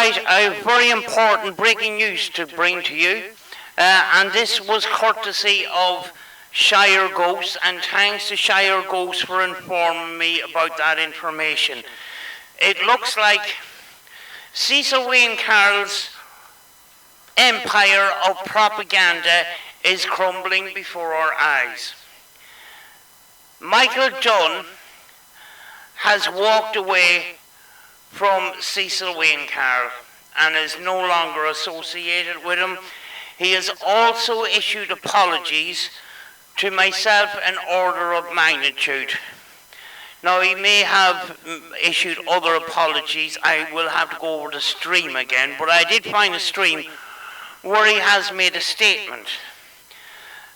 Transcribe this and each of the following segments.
Right, I have very important breaking news to bring to you, and this was courtesy of Shire Ghosts, and thanks to Shire Ghosts for informing me about that information. It looks like Cecil Wayne Carroll's empire of propaganda is crumbling before our eyes. Michael Dunne has walked away from Cecil Wayne Carroll and is no longer associated with him. He has also issued apologies to myself in order of magnitude. Now, he may have issued other apologies. I will have to go over the stream again, but I did find a stream where he has made a statement.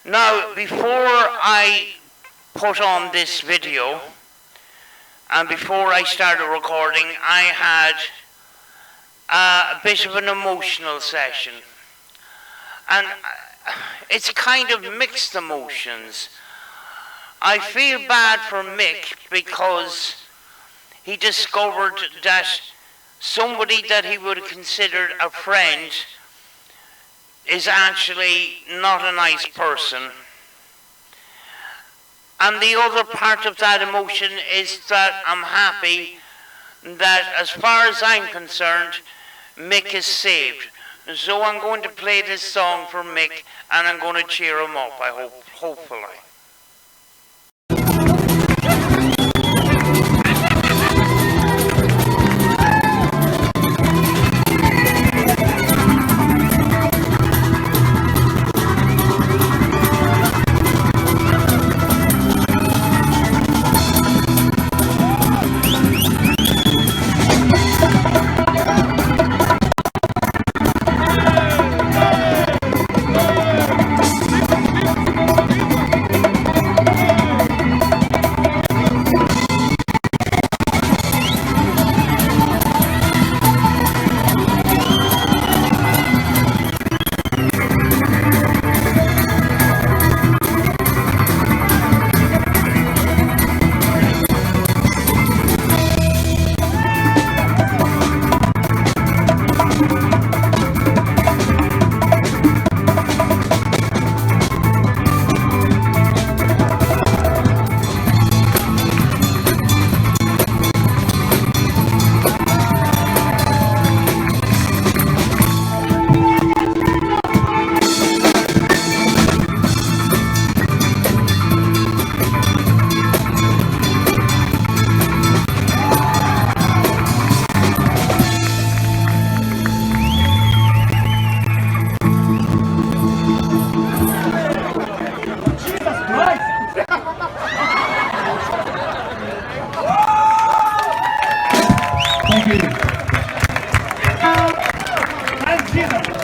Now, before I put on this video, and before I started recording, I had a bit of an emotional session. And it's kind of mixed emotions. I feel bad for Mick because he discovered that somebody that he would have considered a friend is actually not a nice person. And the other part of that emotion is that I'm happy that, as far as I'm concerned, Mick is saved. So I'm going to play this song for Mick, and I'm going to cheer him up, I hope, hopefully.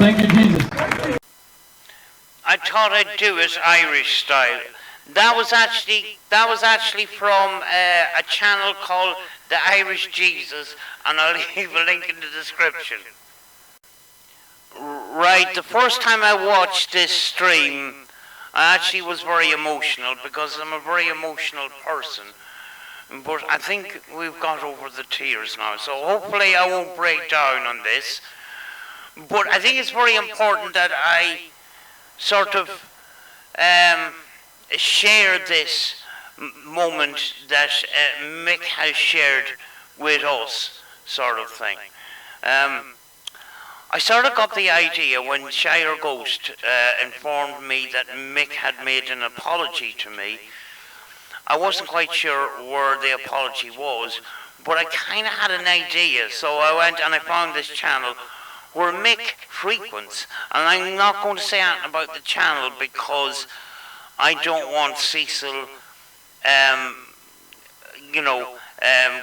Thank you, Jesus. I thought I'd do it Irish style. That was actually from a channel called The Irish Jesus, and I'll leave a link in the description. Right, the first time I watched this stream, I actually was very emotional because I'm a very emotional person. But I think we've got over the tears now, so hopefully I won't break down on this. But I think it's very important that I sort of share this moment that Mick has shared with us, sort of thing. I sort of got the idea when Shire Ghost informed me that Mick had made an apology to me. I wasn't quite sure where the apology was, but I kind of had an idea, so I went and I found this channel where Mick frequents, and I'm not going to say anything about the channel because I don't want Cecil,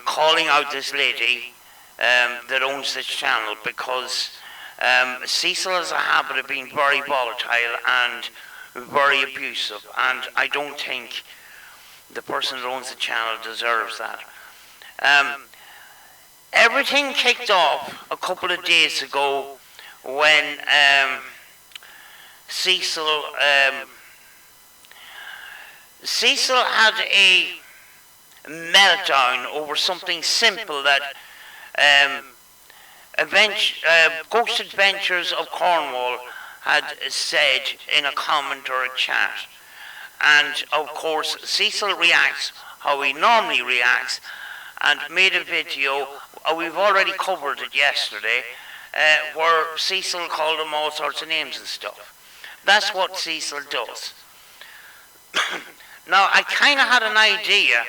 calling out this lady that owns this channel, because Cecil has a habit of being very volatile and very abusive, and I don't think the person that owns the channel deserves that. Everything kicked off a couple of days ago when Cecil had a meltdown over something simple that Ghost Adventures of Cornwall had said in a comment or a chat. And of course, Cecil reacts how he normally reacts and made a video. We've already covered it yesterday, where Cecil called him all sorts of names and stuff. That's what Cecil does. Now, I kind of had an idea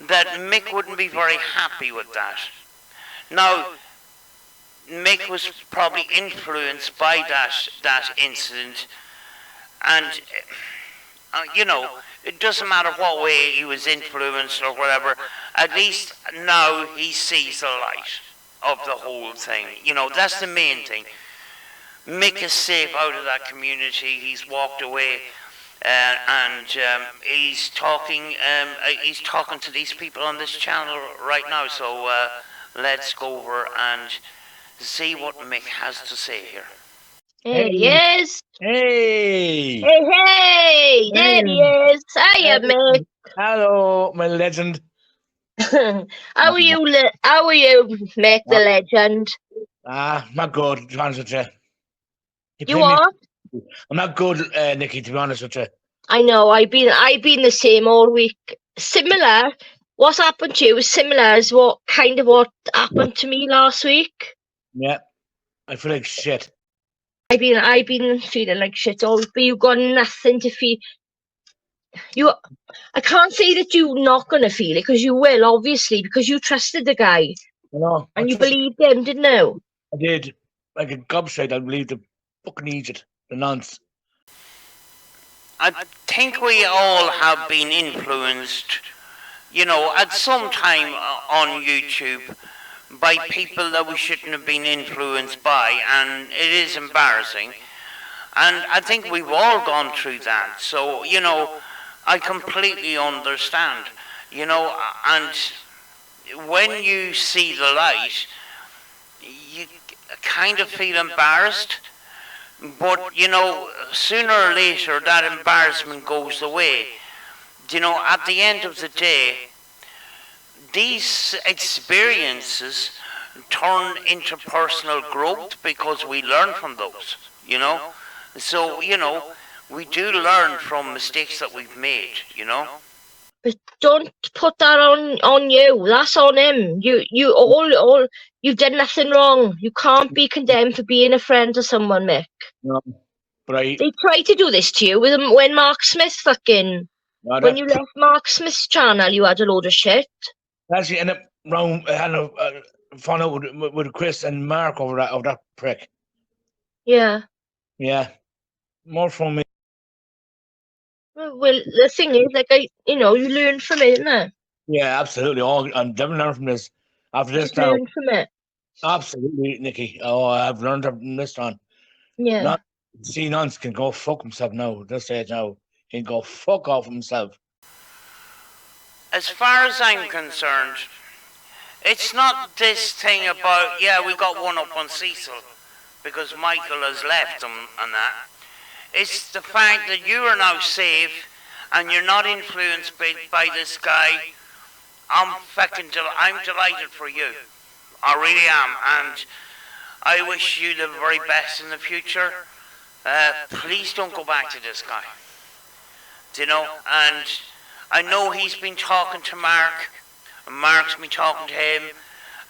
that Mick wouldn't be very happy with that. Now, Mick was probably influenced by that incident, and it doesn't matter what way he was influenced or whatever. At least now he sees the light of the whole thing. That's the main thing. Mick is safe out of that community. He's walked away, and he's talking. He's talking to these people on this channel right now. So let's go over and see what Mick has to say here. There he is. Hey! Hey! There he is. Hiya, Mick. Hello, my legend. How are you, Mick, the legend? Not good, to be honest with you. You what? I'm not good, Nikki, to be honest with you. I know, I've been the same all week. Similar. What's happened to you is similar as what happened to me last week. Yeah. I feel like shit. I've been feeling like shit all week, but you got nothing to feel. I can't say that you're not gonna feel it, because you will, obviously, because you trusted the guy. And you believed him, didn't you? I did. Like a gobshite, I believed the fucking Egypt, the nonce. I think we all have been influenced, at some time on YouTube by people that we shouldn't have been influenced by, and it is embarrassing. And I think we've all gone through that. So, I completely understand, and when you see the light, you kind of feel embarrassed, but, sooner or later that embarrassment goes away. At the end of the day, these experiences turn into personal growth because we learn from those, So, we do learn from mistakes that we've made, But don't put that on you. That's on him. You've done nothing wrong. You can't be condemned for being a friend to someone, Mick. No, but They tried to do this to you when Mark Smith when you left Mark Smith's channel, you had a load of shit. Actually, ended up round, found out with Chris and Mark over that prick. Yeah. Yeah. More from me. Well, the thing is, you learn from it, innit? Yeah, absolutely. I'm definitely learning from this. After this now. Learn from it. Absolutely, Nikki. Oh, I've learned from this one. Yeah. Nonce can go fuck himself now. At this stage now, he can go fuck off himself. As far as I'm concerned, it's not this thing about, we got one up on Cecil because Michael has left him and that. It's the fact that you are now safe and you're not influenced by this guy. I'm delighted for you. I really am, and I wish you the very best in the future. Please don't go back to this guy. And I know he's been talking to Mark, and Mark's been talking to him,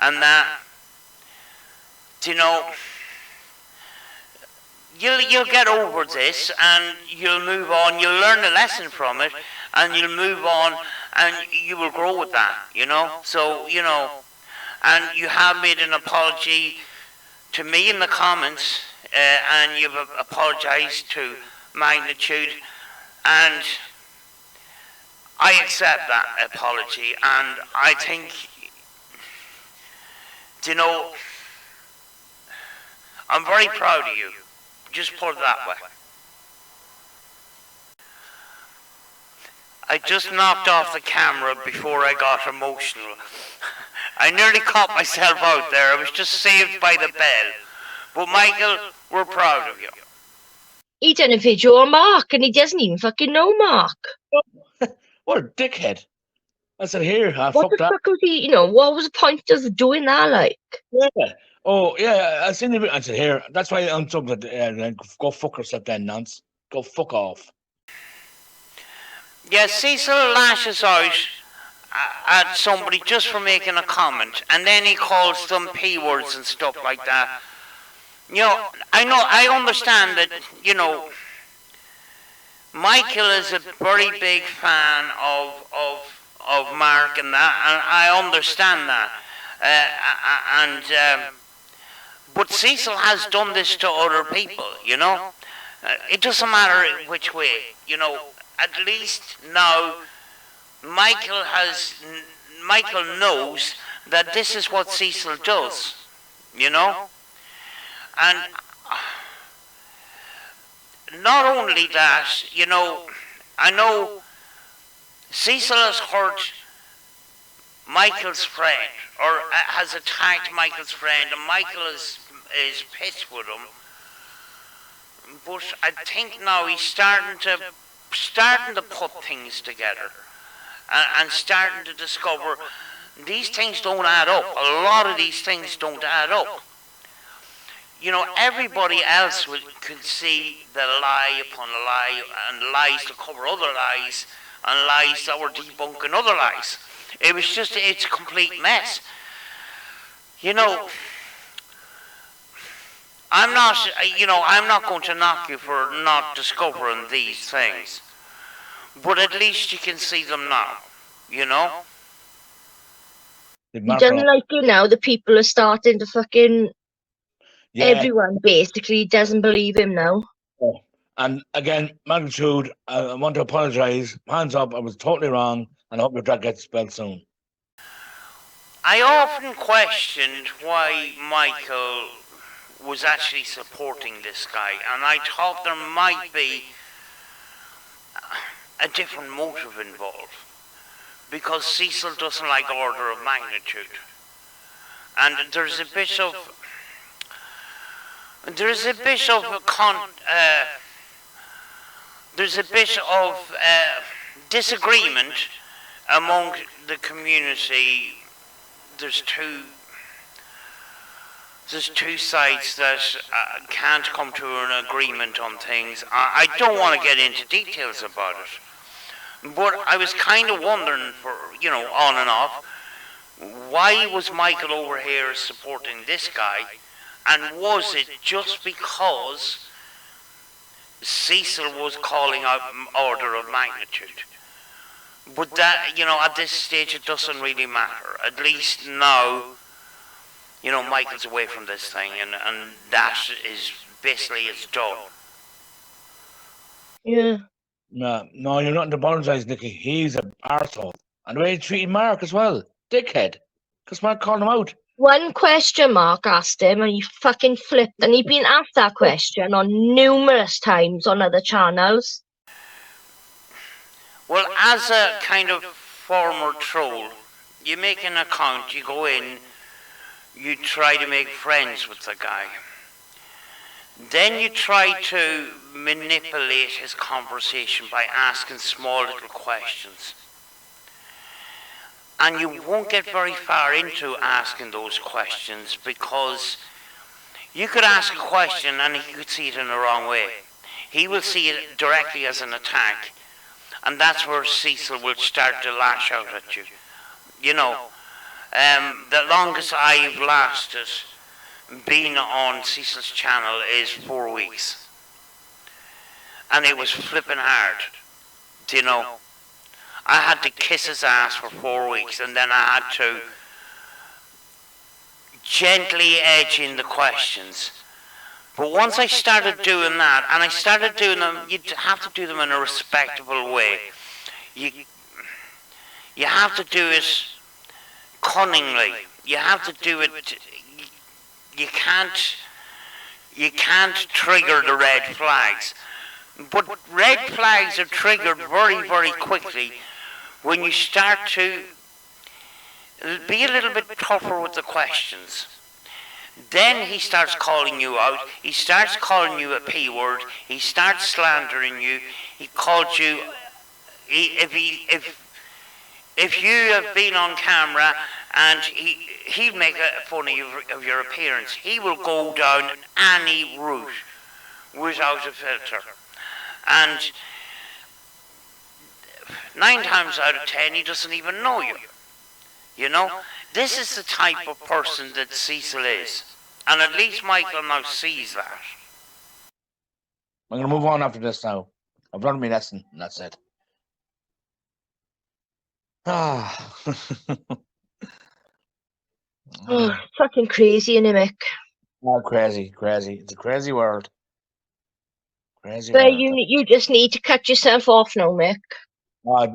and that. You'll get over this, and you'll move on. You'll learn a lesson from it, and you'll move on, and you will grow with that. So and you have made an apology to me in the comments, and you've apologized to Magnitude, and I accept that apology, and I think, I'm very proud of you. Just put it that way. I just knocked off the camera before I got emotional. I nearly caught myself out there. I was just saved by the bell. But Michael, we're proud of you. He done a video on Mark, and he doesn't even fucking know Mark. What a dickhead. I said, here, what the fuck was he, what was the point of doing that, like? Yeah. Oh, yeah, I seen the. I said, here, that's why I'm talking about, go fuck yourself then, Nance. Go fuck off. Yeah, Cecil lashes out at somebody just for making a comment, and then he calls them P words and stuff like that. I understand that, Michael is a very big fan of Mark and that, and I understand that. But Cecil has done this to other people. It doesn't matter which way, At least now Michael knows that this is what Cecil does, And not only that, I know Cecil has hurt Michael's friend, or has attacked Michael's friend, and Michael is pissed with him. But I think now he's starting to put things together, and starting to discover these things don't add up. A lot of these things don't add up. Everybody else could see the lie upon a lie, and lies to cover other lies, and lies that were debunking other lies. It's a complete mess. I'm not going to knock you for not discovering these things, but at least you can see them now, He doesn't like you now. The people are starting to fucking... Yeah. Everyone basically doesn't believe him now. Oh. And again, magnitude, I want to apologise. Hands up, I was totally wrong, and I hope your dad gets spelled soon. I often questioned why Michael was actually supporting this guy, and I thought there might be a different motive involved, because Cecil doesn't like order of magnitude, and there's a bit of disagreement among the community. There's two sides that can't come to an agreement on things. I don't want to get into details about it, but I was kind of wondering, for on and off, why was Michael over here supporting this guy, and was it just because Cecil was calling out order of magnitude? But that, at this stage it doesn't really matter. At least now, Michael's away from this thing, and that is basically it's done. Yeah. No, you're not to apologise, Nicky. He's an arsehole. And the way he treated Mark as well. Dickhead. Because Mark called him out. One question Mark asked him, and he fucking flipped, and he'd been asked that question on numerous times on other channels. Well, as a kind of former troll, you make an account, you go in, you try to make friends with the guy. Then you try to manipulate his conversation by asking small little questions. And you won't get very far into asking those questions, because you could ask a question and he could see it in the wrong way. He will see it directly as an attack, and that's where Cecil will start to lash out at you. The longest I've lasted being on Cecil's channel is 4 weeks. And it was flipping hard. I had to kiss his ass for 4 weeks, and then I had to gently edge in the questions. But once I started doing that, and I started doing them, you have to do them in a respectable way. You have to do it cunningly. You have to do it. You can't trigger the red flags. But red flags are triggered very, very quickly when you start to be a little bit tougher with the questions. Then he starts calling you out. He starts calling you a P word. He starts slandering you. He called you. If you have been on camera and he'll make fun of your appearance. He will go down any route without a filter. And 9 times out of 10, he doesn't even know you. You know? This is the type of person that Cecil is. And at least Michael now sees that. I'm going to move on after this now. I've learned my lesson, and that's it. Ah. Oh, fucking crazy, innit, Mick? Oh, crazy. It's a crazy world. Crazy But world. you just need to cut yourself off now, Mick.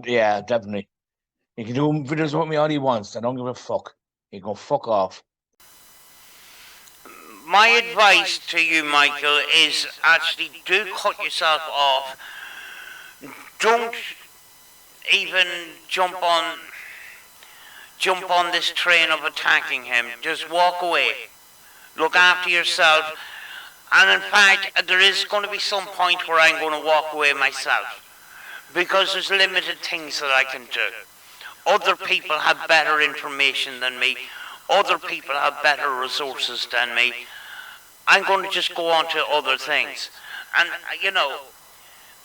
Yeah, definitely. He can do videos with me all he wants. I don't give a fuck. He can fuck off. My advice to you, Michael, is actually do cut yourself off. Don't even jump on this train of attacking him. Just walk away. Look after yourself. And in fact, there is going to be some point where I'm going to walk away myself. Because there's limited things that I can do. Other people have better information than me. Other people have better resources than me. I'm going to just go on to other things. And, you know,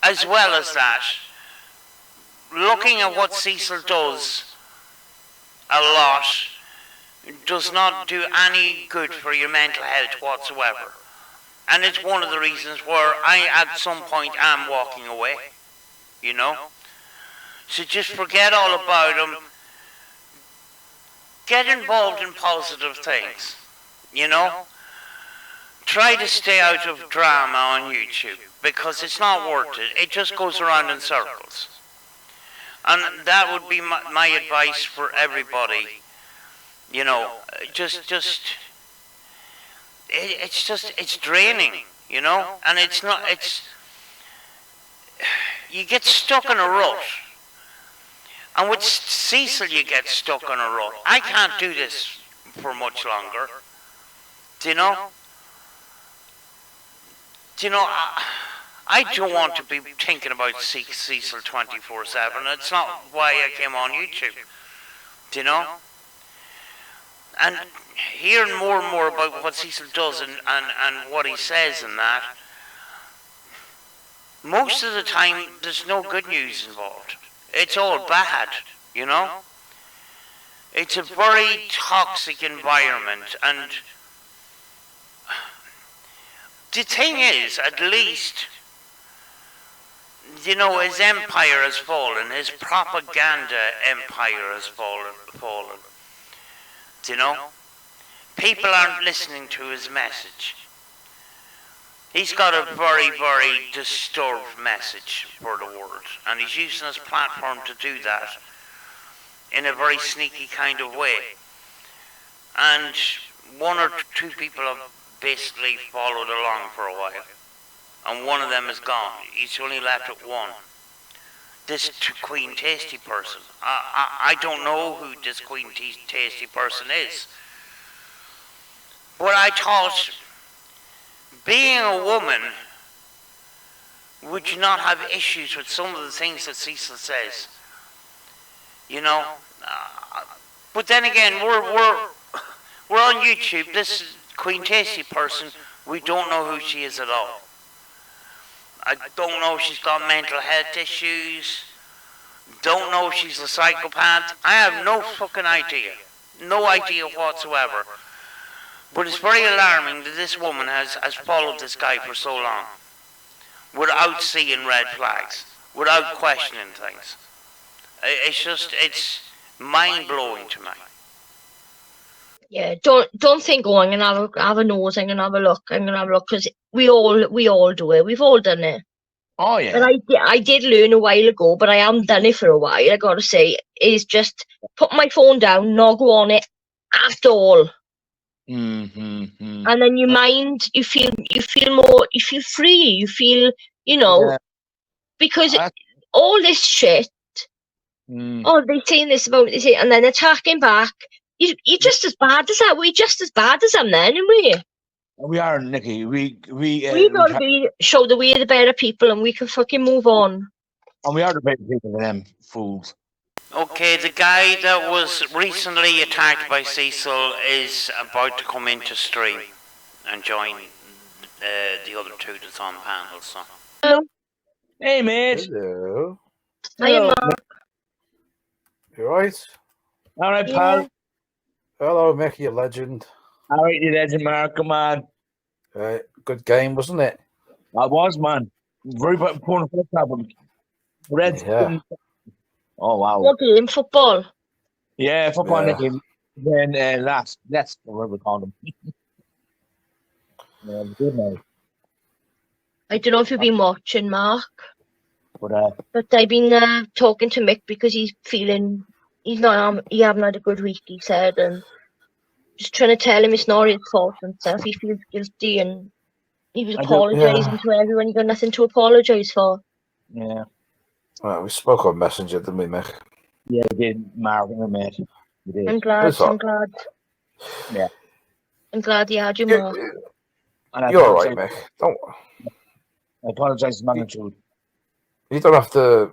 as well as that, looking at what Cecil does a lot does not do any good for your mental health whatsoever. And it's one of the reasons where I, at some point, am walking away. You know? So just forget all about him. Get involved in positive things. You know? Try to stay out of drama on YouTube, because it's not worth it. It just goes around in circles. And that would be my advice for everybody. You know, it's draining, you know? And you get stuck in a rut. And with Cecil, you get stuck in a rut. I can't do this for much longer. Do you know? Do you know, I don't want to be thinking about Cecil 24/7. It's not why I came on YouTube. Do you know? And hearing more and more about what Cecil does and what he says and that, most of the time there's no good news involved. It's all bad, you know? It's a very toxic environment, and the thing is, at least, you know, his empire has fallen. His propaganda empire has fallen. Do you know? People aren't listening to his message. He's got a very, very disturbed message for the world. And he's using his platform to do that in a very sneaky kind of way. And 1 or 2 people have basically followed along for a while, and one of them is gone. He's only left with one. This Queen Tasty person. I don't know who this Queen Tasty person is, but I thought, being a woman, would you not have issues with some of the things that Cecil says? You know, but then again, we're on YouTube. This Queen Tasty person, we don't know who she is at all. I don't know if she's got mental health issues. Don't know if she's a psychopath. I have no fucking idea. No idea whatsoever. But it's very alarming that this woman has followed this guy for so long, without seeing red flags, without questioning things. It's mind-blowing to me. Yeah, don't think, oh, I'm gonna have a nose, I'm gonna have a look, because we all do it. We've all done it. Oh yeah. But I did learn a while ago, but I haven't done it for a while, I gotta say, is just put my phone down, not go on it at all. And then your mind, you feel more, you feel free, you feel, you know, yeah. because all this shit, oh, they're saying this about this, and then attacking back. You're just as bad as that. We're just as bad as them then, aren't we? We are, Nikki. We gotta show that we're the better people and we can fucking move on. And we are the better people than them fools. Okay, the guy that was recently attacked by Cecil is about to come into stream and join the other two that's on panel. So. Hello. Hey, mate. Hello. Hiya, Hello. Mark. You right? All right, Yeah. pal. Hello, Mickey, you legend. All right, you legend, Mark. Come on. Good game, wasn't it? I was, man. Very important first album. Reds. Yeah. Oh, wow. What game? Football? Yeah, football Yeah. game. Then last, whatever we call them. Yeah, it was good now. I don't know if you've been watching, Mark, But but I've been talking to Mick because he haven't had a good week, he said, and just trying to tell him it's not his fault and stuff. He feels guilty and he was I do- apologising to everyone. He got nothing to apologise for. yeah, Well, we spoke on Messenger, didn't we, Mick? we did, Mark, we mate. We did. I'm glad. That's all. I'm glad. Yeah. I'm glad he had you, Mark. And I You're all right, apologize- Mick. I apologize to magnitude. You don't have to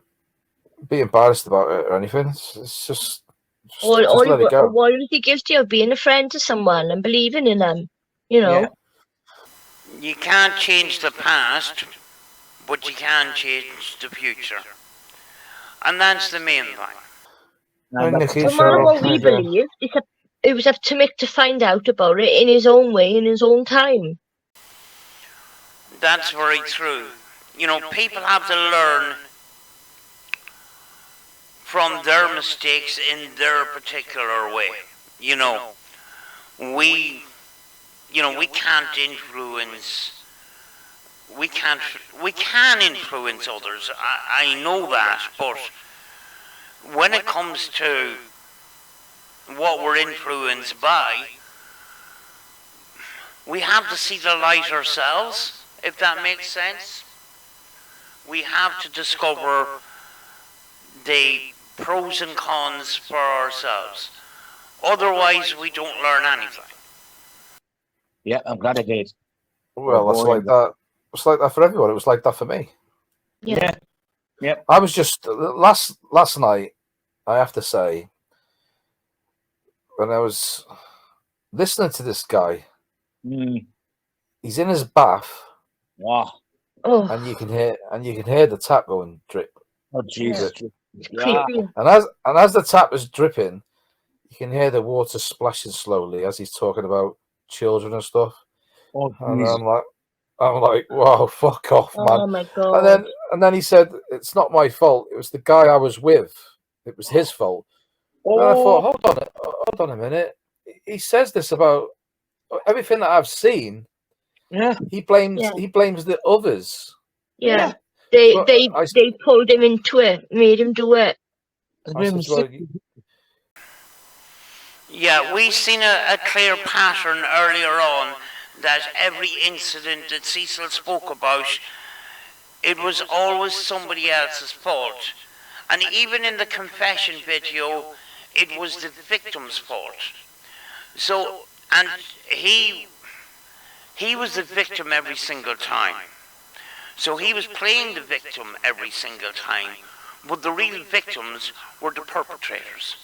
be embarrassed about it or anything. It's just Or let it go. why would he guilty of being a friend to someone and believing in them? You know. Yeah. You can't change the past, but you can change the future. And that's the main thing. Hi, Nicky, No sure, matter what how we you doing? believe, it was up to Mick to find out about it in his own way, in his own time. That's very true. You know, people have to learn from their mistakes in their particular way. You know, we can't influence. We can influence others. I know that, but when it comes to what we're influenced by, we have to see the light ourselves, if that makes sense. We have to discover the pros and cons for ourselves. Otherwise, we don't learn anything. Yeah, I'm glad I did. Well, it's like that. It's like that for everyone. It was like that for me. Yeah. I was just last night. I have to say, when I was listening to this guy, he's in his bath, Wow. Oh, and you can hear the tap going drip. Oh, Jesus. it's Yeah. creepy. And as the tap is dripping, you can hear the water splashing slowly as he's talking about children and stuff. Oh, And Jesus. I'm like, wow, fuck off, man. Oh my god. And then he said, it's not my fault. It was the guy I was with. It was his fault. And I thought, hold on a minute. He says this about everything that I've seen. Yeah. He blames the others. Yeah. Well, They pulled him into it, made him do it. I said, well, Yeah, we've seen a clear pattern earlier on that every incident that Cecil spoke about, it was always somebody else's fault. And even in the confession video, it was the victim's fault. So, and he was the victim every single time. So he was playing the victim every single time, but the real victims were the perpetrators.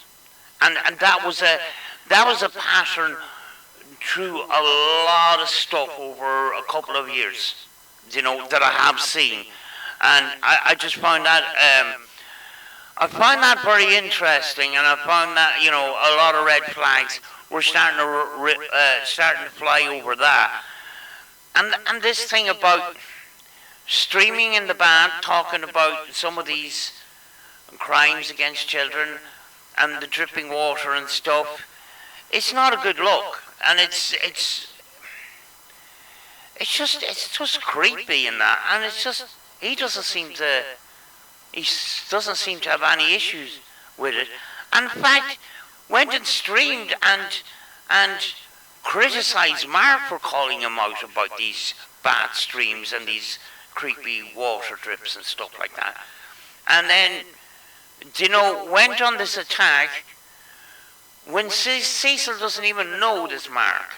And that was a pattern through a lot of stuff over a couple of years, you know, that I have seen. And I just found that I find that very interesting, and I found that, you know, a lot of red flags were starting to fly over that. And this thing about streaming in the band, talking about some of these crimes against children and the dripping water and stuff, it's not a good look, and it's just creepy in that, and it's just he doesn't seem to have any issues with it. And in fact, went and streamed and criticised Mark for calling him out about these bad streams and these creepy water drips and stuff like that. And then, you know, went on this attack when Cecil doesn't even know this Mark.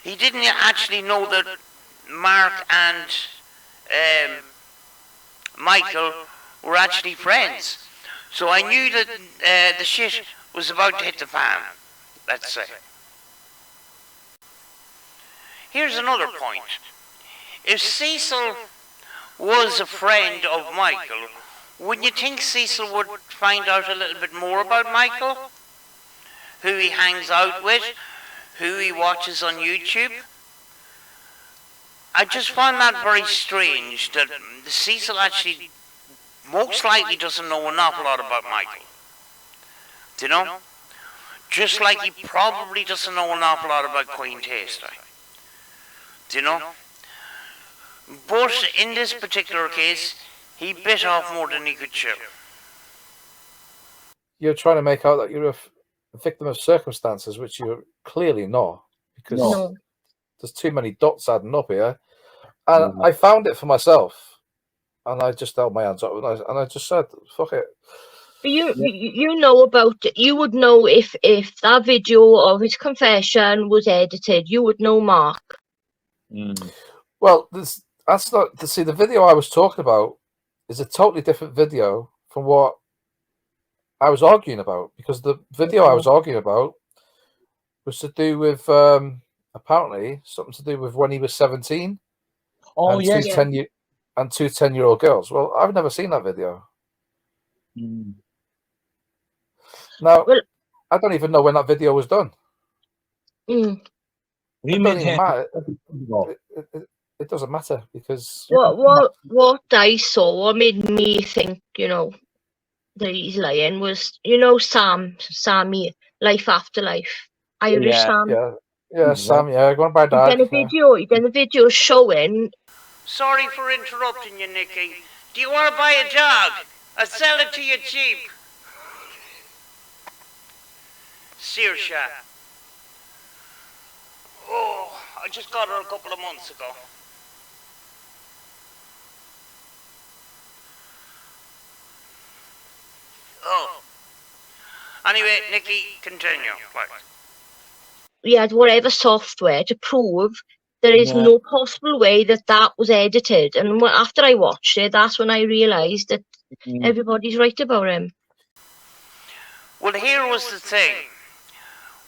He didn't actually know that Mark and Michael were actually friends. So I knew that the shit was about to hit the fan, let's say. Here's another point. If Cecil was a friend of Michael, wouldn't you think Cecil would find out a little bit more about Michael? Who he hangs out with, who he watches on YouTube? I just find that very strange that Cecil actually most likely doesn't know an awful lot about Michael. Do you know? Just like he probably doesn't know an awful lot about Queen Tasty. Do you know? But in this particular case, he bit off more than he could chew. You're trying to make out that you're a victim of circumstances, which you're clearly not, because there's too many dots adding up here. And I found it for myself, and I just held my hands up, and I just said, "Fuck it." But you know about it. You would know if that video of his confession was edited. You would know, Mark. Well, that's not to see the video I was talking about is a totally different video from what I was arguing about, because the video I was arguing about was to do with apparently something to do with when he was 17. Oh, yes. And two 10-year-old girls. Well, I've never seen that video. Now, I don't even know when that video was done. It doesn't even matter. It doesn't matter, because what I saw made me think, that he's lying was, Sammy, Life After Life, Irish Sam. Yeah, Sam, going by dad. He done a video showing. Sorry for interrupting you, Nicky. Do you want to buy a dog? I'll sell it to you cheap. Saoirse. Oh, I just got her a couple of months ago. Oh. Anyway, Nicky, continue. Right. We had whatever software to prove there is no possible way that was edited. And after I watched it, that's when I realised that everybody's right about him. Well, here was the thing.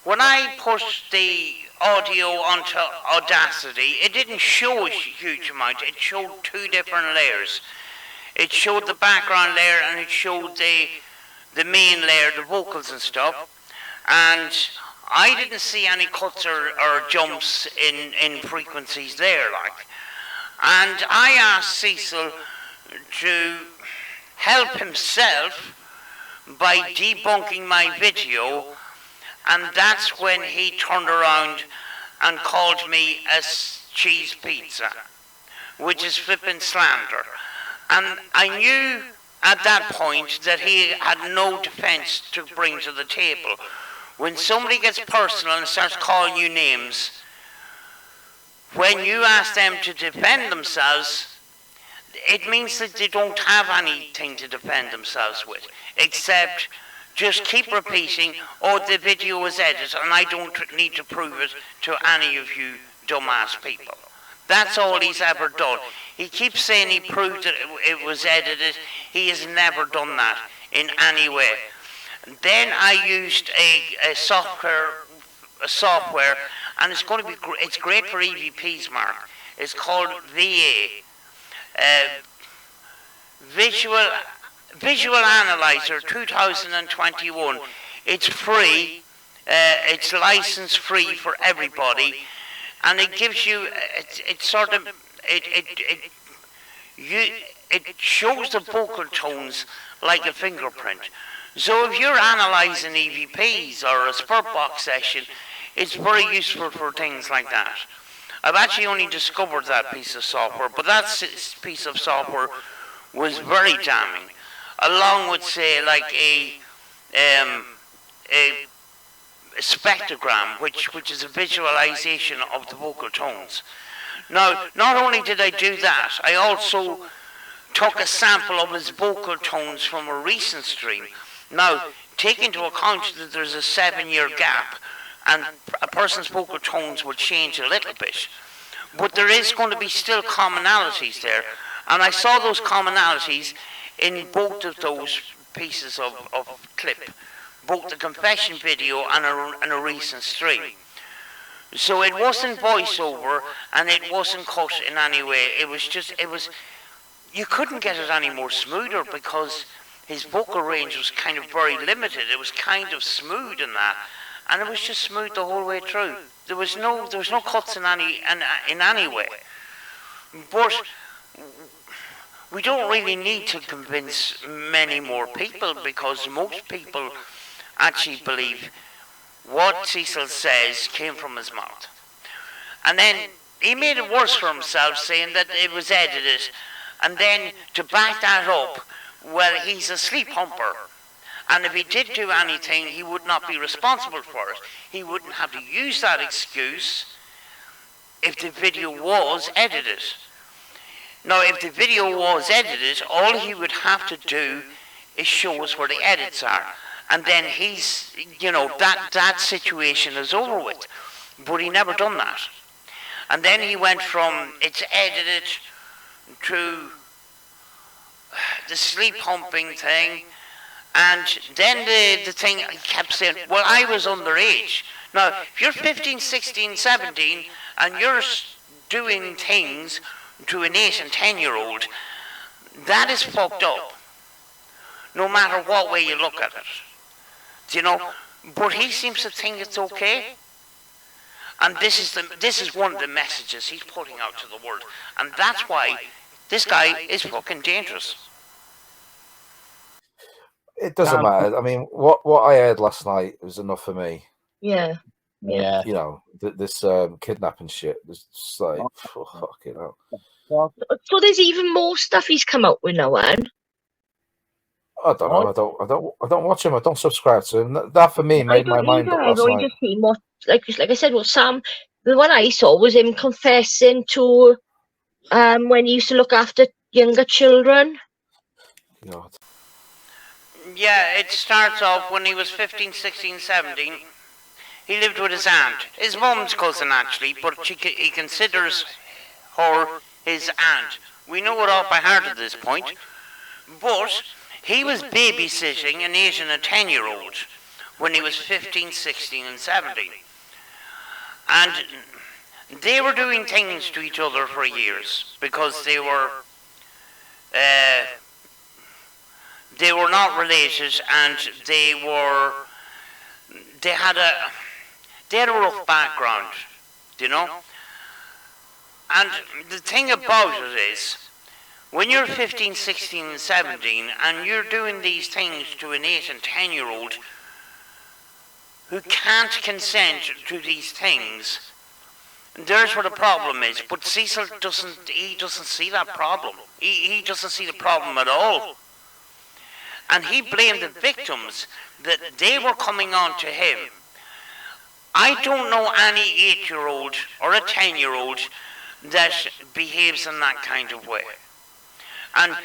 When I put the audio onto Audacity, it didn't show a huge amount. It showed two different layers. It showed the background layer and it showed the main layer, the vocals and stuff. And I didn't see any cuts or jumps in frequencies there, like. And I asked Cecil to help himself by debunking my video, and that's when he turned around and called me a cheese pizza, which is flipping slander. And I knew at that point that he had no defence to bring to the table. When somebody gets personal and starts calling you names, when you ask them to defend themselves, it means that they don't have anything to defend themselves with, except just keep repeating, oh, the video was edited and I don't need to prove it to any of you dumbass people. That's all he's ever done. He keeps saying he proved that it was edited. He has never done that in any way. Then I used a software, and it's going to be it's great for EVPs, Mark. It's called VA, Visual Analyzer 2021. It's free. It's license free for everybody, and it gives you. It sort of it shows the vocal tones like a fingerprint. So if you're analysing EVPs or a spurt box session, it's very useful for things like that. I've actually only discovered that piece of software, but that piece of software was very damning, along with, say, like a spectrogram, which is a visualization of the vocal tones. Now, not only did I do that, I also took a sample of his vocal tones from a recent stream. Now, take into account that there's a 7-year gap, and a person's vocal tones will change a little bit. But there is going to be still commonalities there. And I saw those commonalities in both of those pieces of clip, both the confession video and a recent stream. So it wasn't voiceover, and it wasn't cut in any way. It was, you couldn't get it any more smoother, because his vocal range was kind of very limited. It was kind of smooth in that, and it was just smooth the whole way through. There was no cuts in any way. But we don't really need to convince many more people, because most people actually believe what Cecil says came from his mouth. And then he made it worse for himself, saying that it was edited. And then to back that up, well, he's a sleep humper. And if he did do anything, he would not be responsible for it. He wouldn't have to use that excuse if the video was edited. Now, if the video was edited, all he would have to do is show us where the edits are. And then he's, that situation is over with. But he never done that. And then he went from it's edited to the sleep humping thing. And then the thing kept saying, well, I was underage. Now, if you're 15, 16, 17, and you're doing things to an 8 and 10-year-old, that is fucked up. No matter what way you look at it. But he seems to think it's okay. And this is one of the messages he's putting out to the world. And that's why this guy is fucking dangerous. It doesn't matter. I mean, what I heard last night was enough for me. Yeah. This kidnapping shit. It's just like, fucking hell. So there's even more stuff he's come up with now, Anne. I don't know. I don't watch him. I don't subscribe to him. That for me made my mind up last I've only night. just seen what, like I said, what Sam. The one I saw was him confessing to when he used to look after younger children. God. Yeah, it starts off when he was 15, 16, 17. He lived with his aunt. His mum's cousin, actually, but he considers her his aunt. We know it all by heart at this point. But he was babysitting an 8 and a 10-year-old when he was 15, 16, and 17. And they were doing things to each other for years, because they were not related, and they had a rough background, And the thing about it is, when you're 15, 16, and 17, and you're doing these things to an 8 and 10-year-old who can't consent to these things, there's where the problem is. But Cecil doesn't see that problem. He doesn't see the problem at all. And he blamed the victims that they were coming on to him. I don't know any 8-year-old or a 10-year-old that behaves in that kind of way. And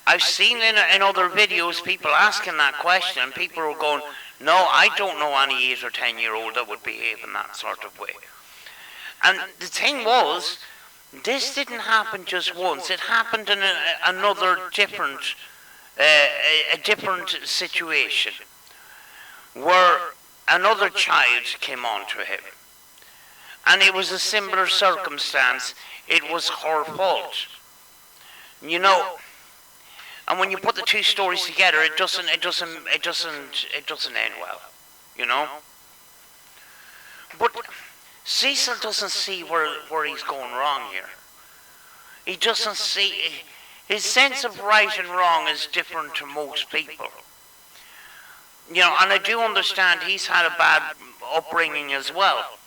I've seen in other videos people asking that question, and people are going, no, I don't know any 8 or 10-year-old that would behave in that sort of way. And the thing was, this didn't happen just once. It happened in another different situation, where another child came on to him. And it was a similar circumstance. It was her fault. And when you put the two stories together, it doesn't end well, But Cecil doesn't see where he's going wrong here. He doesn't see. His sense of right and wrong is different to most people. And I do understand he's had a bad upbringing as well.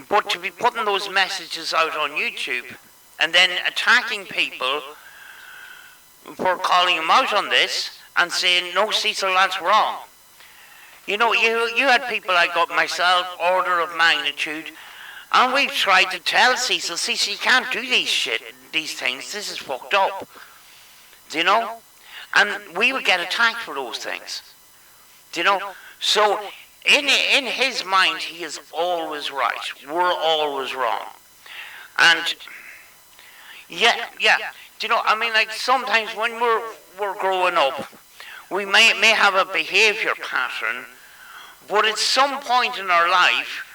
But to be putting those messages out on YouTube and then attacking people for calling him out on this and saying, no, Cecil, that's wrong. You had people like myself, order of magnitude, and we've tried to tell Cecil, you can't do these things, this is fucked up. And we would get attacked for those things. So in his mind, he is always right. We're always wrong. And yeah. Sometimes when we're growing up, we may have a behaviour pattern, but at some point in our life,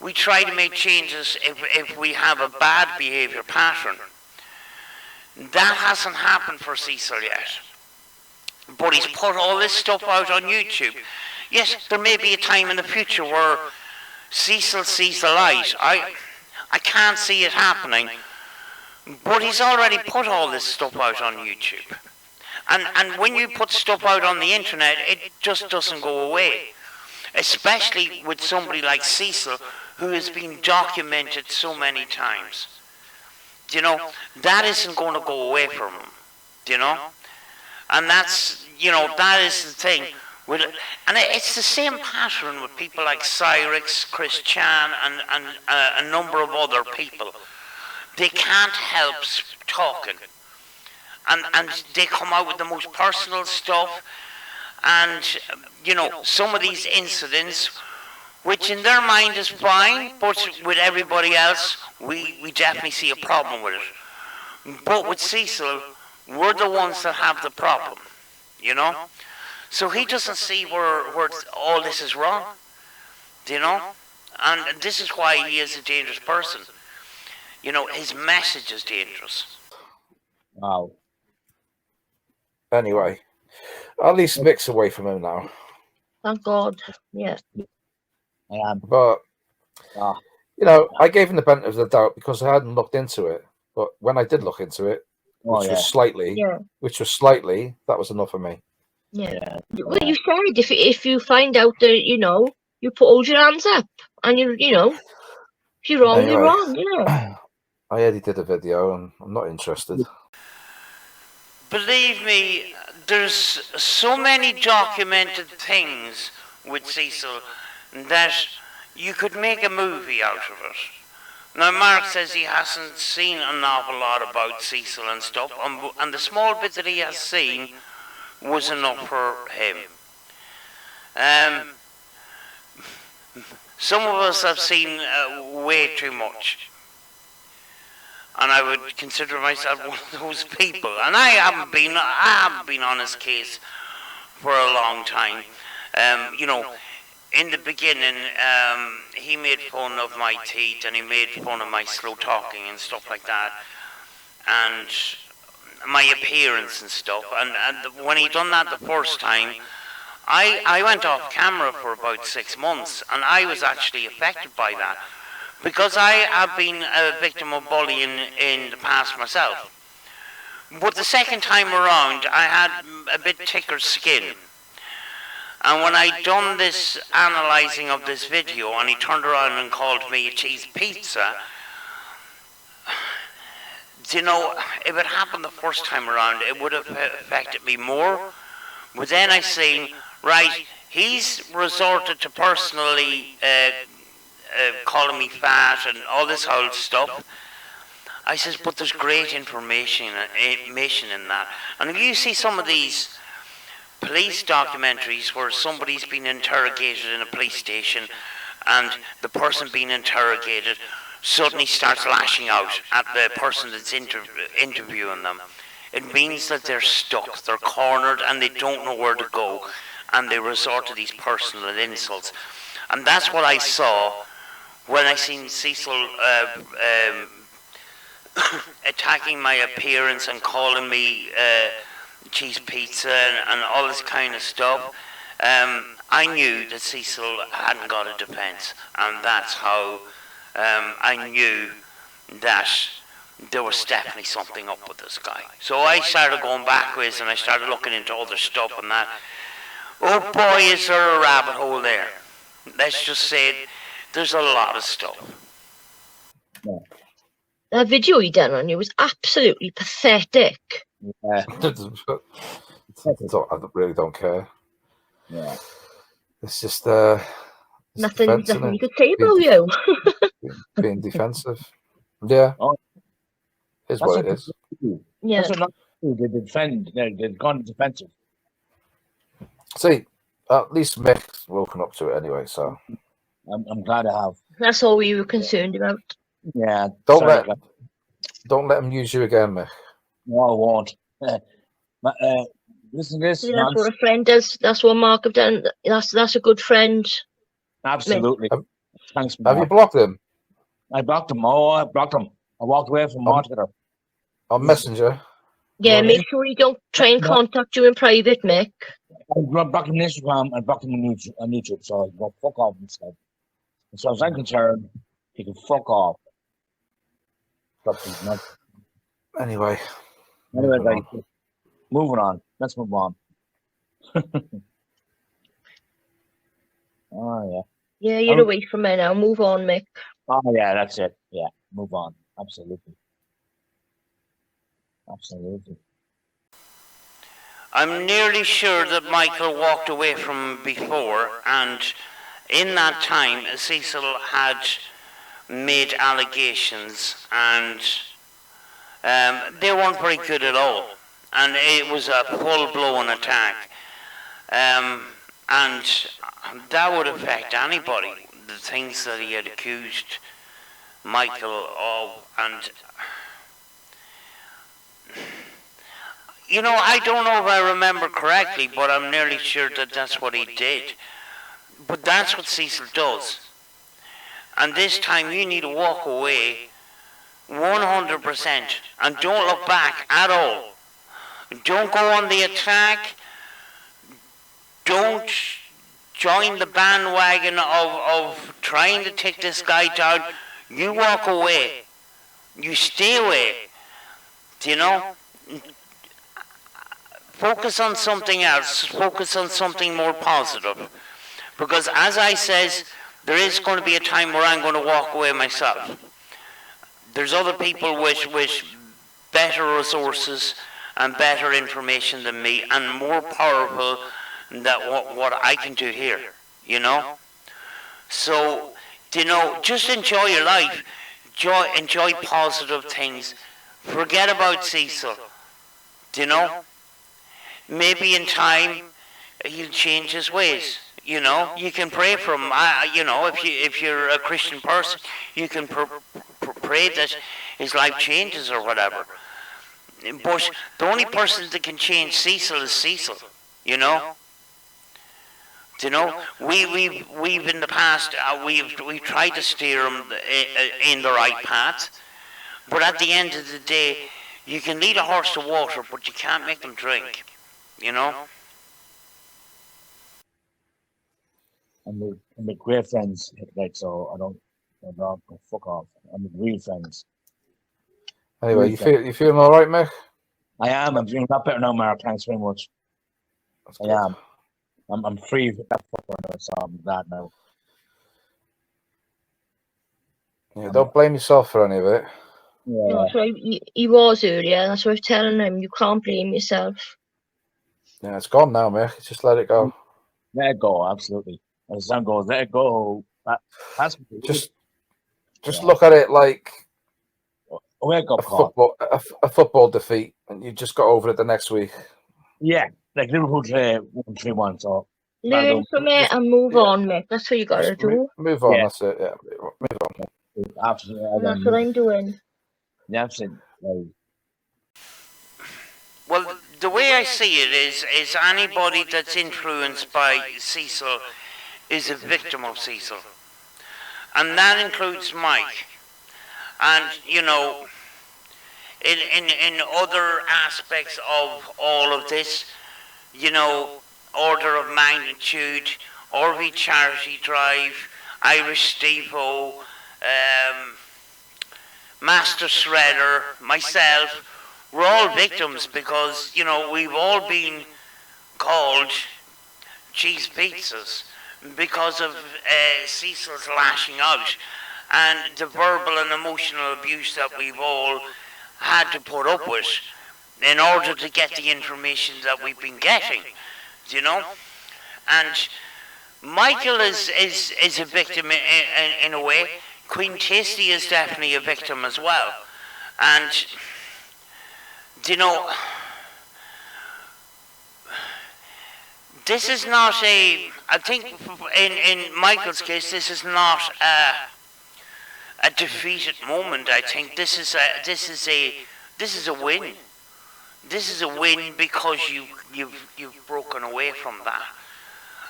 we try to make changes if we have a bad behaviour pattern. That hasn't happened for Cecil yet. But he's put all this stuff out on YouTube. Yes, there may be a time in the future where Cecil sees the light. I can't see it happening. But he's already put all this stuff out on YouTube. And when you put stuff out on the internet, it just doesn't go away. Especially with somebody like Cecil, who has been documented so many times. You know, that isn't going to go away from him. You know? And that's, you know, that is the thing. And it's the same pattern with people like Cyrix, Chris Chan, and a number of other people. They can't help talking. And they come out with the most personal stuff. And, you know, some of these incidents, which in their mind is fine, but with everybody else, we definitely see a problem with it. But with Cecil, we're the ones that have the problem, you know? So he doesn't see where all this is wrong, you know? And this is why he is a dangerous person. You know, his message is dangerous. Wow. Anyway, at least Mick's away from him now. Thank God. Yes. I am. But, you know, I gave him the benefit of the doubt because I hadn't looked into it. But when I did look into it, which was slightly, that was enough for me. Yeah. Well, you said if you find out that, you know, you hold your hands up and you know, if you're wrong, you're wrong, yeah. I edited a video and I'm not interested. Believe me, there's so many documented things with Cecil that you could make a movie out of it. Now, Mark says he hasn't seen an awful lot about Cecil and stuff, and the small bit that he has seen was enough for him. Some of us have seen way too much. And I would consider myself one of those people. And I haven't been on his case for a long time. You know, in the beginning, he made fun of my teeth and he made fun of my slow talking and stuff like that. And my appearance and stuff. And when he done that the first time, I went off camera for about 6 months. And I was actually affected by that. Because I have been a victim of bullying in the past myself. But the second time around, I had a bit thicker skin. And when I done this analysing of this video, and he turned around and called me a cheese pizza, you know, if it happened the first time around, it would have affected me more. But then I seen, right, he's resorted to personally calling me fat and all this whole stuff. I says, but there's great information in that. And if you see some of these police documentaries where somebody's been interrogated in a police station and the person being interrogated suddenly starts lashing out at the person that's interviewing them, it means that they're stuck, they're cornered, and they don't know where to go, and they resort to these personal insults. And that's what I saw when I seen Cecil attacking my appearance and calling me cheese pizza and all this kind of stuff. I knew that Cecil hadn't got a defence, and that's how I knew that there was definitely something up with this guy. So I started going backwards and I started looking into other stuff and that. Oh boy, is there a rabbit hole there. Let's just say there's a lot of stuff. That video he done on you was absolutely pathetic. Yeah. I really don't care. Yeah. It's just Nothing you could say about you. being defensive. Yeah. Oh. Is what it is. Yeah. That's what they defend. They've gone defensive. See, at least Mick's woken up to it anyway, so I'm glad I have. That's all we were concerned about. Yeah. Don't let him use you again, Mick. No, I won't. Listen to this. See, that's what a friend does. That's what Mark have done. That's a good friend. Absolutely. Thanks, Have Mark. you blocked him? I blocked him. Oh, I blocked him. I walked away from him altogether. On Messenger? Yeah, make sure you don't try and contact you in private, Mick. I blocked him on Instagram and blocked him on YouTube, so I go fuck off instead. As far as I'm concerned, he can fuck off. Anyway, guys, moving on. Let's move on. Oh, yeah. Yeah, you're away from me now. Move on, Mick. Oh, yeah, that's it. Yeah, move on. Absolutely. Absolutely. I'm nearly sure that Michael walked away from him before, and in that time, Cecil had made allegations, and they weren't very good at all. And it was a full-blown attack. And that would affect anybody, the things that he had accused Michael of. And you know, I don't know if I remember correctly, but I'm nearly sure that that's what he did. But that's what Cecil does. And this time you need to walk away 100% and don't look back at all. Don't go on the attack. Don't join the bandwagon of trying to take this guy down. You walk away. You stay away. Do you know? Focus on something else. Focus on something more positive. Because as I says, there is going to be a time where I'm going to walk away myself. There's other people with better resources and better information than me, and more powerful than what I can do here, you know? So, you know, just enjoy your life. Enjoy positive things. Forget about Cecil, do you know? Maybe in time, he'll change his ways. You know, you can pray for him. You know, if you're a Christian person, you can pray that his life changes or whatever. But the only person that can change Cecil is Cecil. You know. You know, we've in the past we've tried to steer him in the right path, but at the end of the day, you can lead a horse to water, but you can't make them drink. You know. And we're great friends, right? So I don't fuck off. I'm real friends. Anyway, you feeling all right, Mick? I am. I'm feeling a lot better now, Mark. Thanks very much. I am. I'm free of that fucker, so I'm glad now. Yeah, don't blame yourself for any of it. Yeah. No, that's right. He was earlier. That's what I was telling him. You can't blame yourself. Yeah, it's gone now, Mick. Just let it go. Let it go, absolutely. As the sun goes, let it go. That's just look at it like a football defeat, and you just got over it the next week. Yeah, like Liverpool today won 3-1. So learn from it and move on, Mick. That's what you got to do. Move on. Yeah. That's it. Yeah, move on. Absolutely. And that's what I'm doing. Yeah, absolutely. Well, the way I see it is anybody that's influenced by Cecil is a victim of Cecil. And that includes Mike. And, you know, in other aspects of all of this, you know, order of magnitude, RV Charity Drive, Irish Steve-O, Master Shredder, myself, we're all victims because, you know, we've all been called cheese pizzas because of Cecil's lashing out and the verbal and emotional abuse that we've all had to put up with in order to get the information that we've been getting, you know? And Michael is a victim in a way. Queen Tasty is definitely a victim as well. And, you know, this is not I think in Michael's case, this is not a defeated moment. I think this is a win. This is a win because you've broken away from that.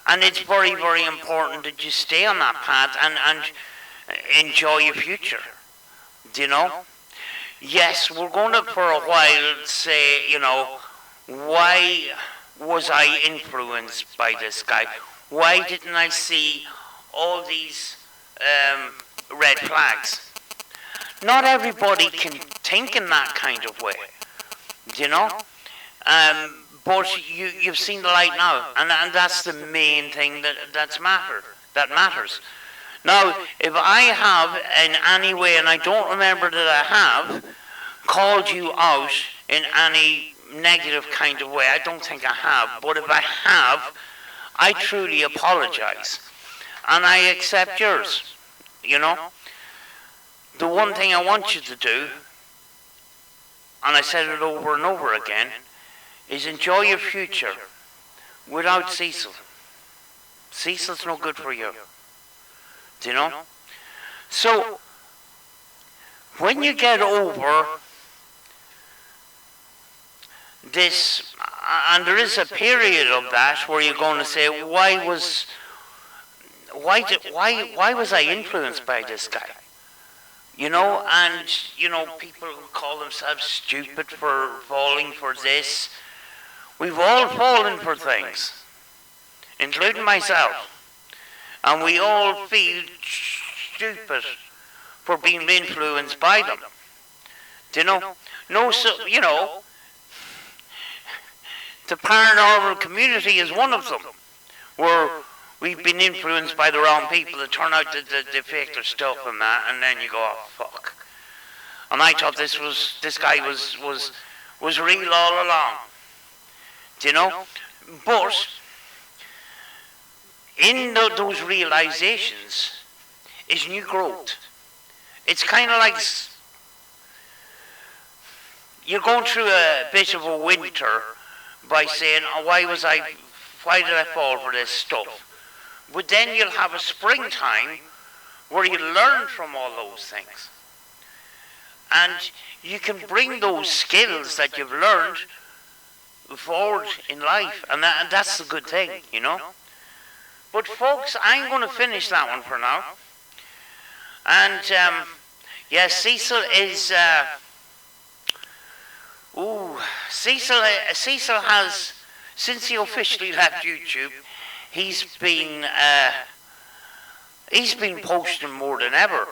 And it's very, very important that you stay on that path and enjoy your future. Do you know? Yes, we're going to for a while say, why was I influenced by this guy? Why didn't I see all these red flags? Not everybody can think in that kind of way, do you know? But you've seen the light now, and that's the main thing that matters. Now, if I have in any way, and I don't remember that I have, called you out in any negative kind of way, I don't think I have, but if I have, I truly apologize. And I accept yours, The one thing I want you to do, and I said it over and over again, is enjoy your future without Cecil. Cecil's no good for you. Do you know? So, when you get over this, and there is a period of that where you're going to say, why was I influenced by this guy? And people call themselves stupid for falling for this. We've all fallen for things, including myself. And we all feel stupid for being influenced by them. Do you know? The paranormal community is one of them, where we've been influenced by the wrong people that turn out that they fake their stuff and that, and then you go, oh, fuck. And I thought this guy was real all along. Do you know? But in those realizations is new growth. It's kind of like you're going through a bit of a winter by saying, oh, why did I fall for this stuff? But then you'll have a springtime where you learn from all those things. And you can bring those skills that you've learned forward in life. And that's the good thing, But folks, I'm going to finish that one for now. And, Cecil is... Cecil has, since he officially left YouTube, he's been posting more than ever,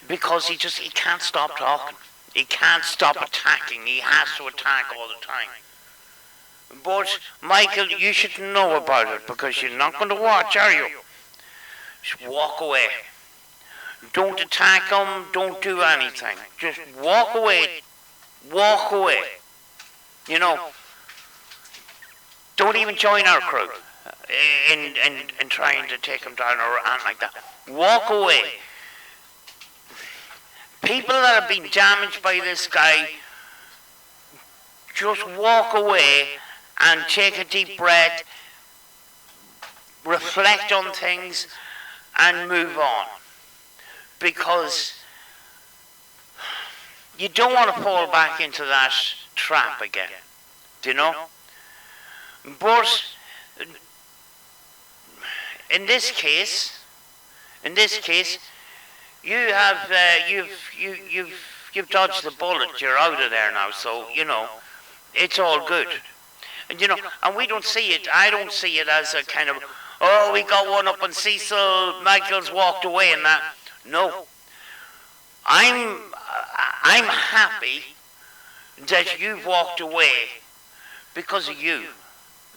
because he can't stop talking. He can't stop attacking. He has to attack all the time. But Michael, you should know about it, because you're not going to watch, are you? Just walk away. Don't attack him. Don't do anything. Just walk away. Walk away. Don't even join our crew in trying to take him down or anything like that. Walk away. People that have been damaged by this guy, just walk away and take a deep breath, reflect on things, and move on. Because you don't want to fall back into that trap again. Do you know? But in this case, you've dodged the bullet. You're out of there now, so it's all good. And and we don't see it. I don't see it as a kind of, oh, we got one up on Cecil, Michael's walked away and that. No. I'm happy that you've walked away because of you.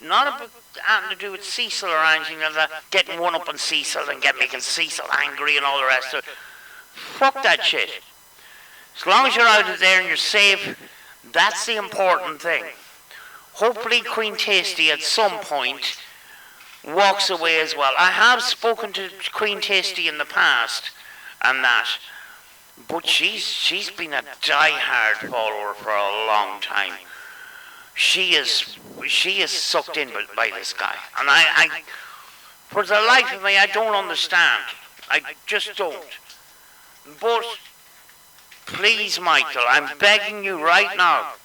Not about having to do with Cecil or anything like that, getting one up on Cecil and making Cecil angry and all the rest of it. Fuck that shit. As long as you're out of there and you're safe, that's the important thing. Hopefully Queen Tasty at some point walks away as well. I have spoken to Queen Tasty in the past and that, but she's been a die-hard follower for a long time. She is sucked in by this guy, and I for the life of me, I don't understand. I just don't. But please, Michael, I'm begging you right now,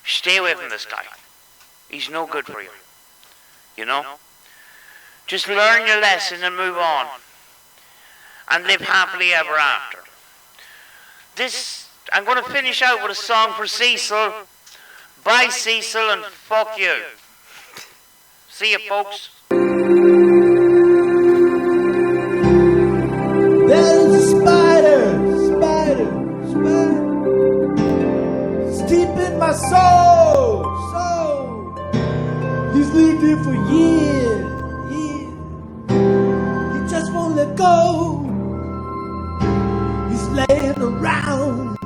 Stay away from this guy. He's no good for you. You know? Just learn your lesson and move on. And live happily ever after. I'm going to finish out with a song for Cecil. Bye, Cecil, and fuck you. See you, folks. There's a spider, it's deep in my soul. He's lived here for years. He just won't let go. He's laying around.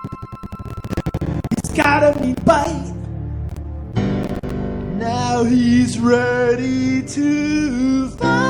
He's got a meat bite. Now he's ready to fight.